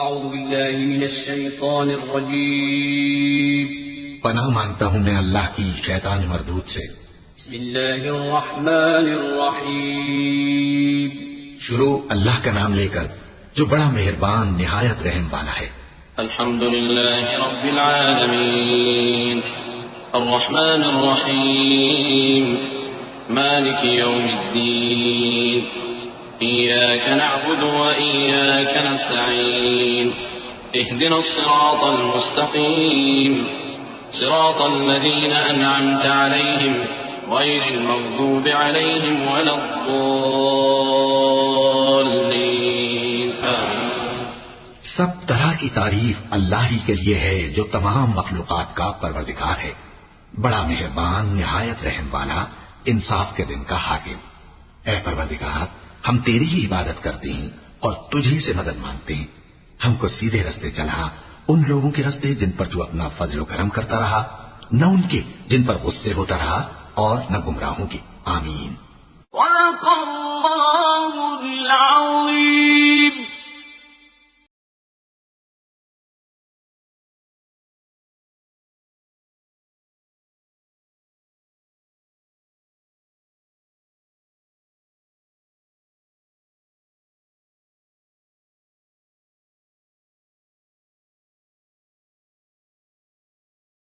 اعوذ باللہ من الشیطان الرجیم پناہ مانگتا ہوں میں اللہ کی شیطان مردود سے۔ بسم اللہ الرحمن الرحیم شروع اللہ کا نام لے کر جو بڑا مہربان نہایت رحم والا ہے۔ الحمد للہ رب العالمین الرحمن الرحیم مالک یوم الدین إياك نعبد وإياك نستعين اهدنا الصراط المستقيم صراط الذين أنعمت عليهم غير المغضوب عليهم ولا الضالين سب طرح کی تعریف اللہ ہی کے لیے ہے جو تمام مخلوقات کا پروردگار ہے، بڑا مہربان نہایت رحم والا، انصاف کے دن کا حاکم۔ اے پروردگار، ہم تیری ہی عبادت کرتے ہیں اور تجھی سے مدد مانگتے ہیں، ہم کو سیدھے رستے چلا، ان لوگوں کے رستے جن پر تو اپنا فضل و کرم کرتا رہا، نہ ان کے جن پر غصے ہوتا رہا، اور نہ گمراہوں کے۔ آمین۔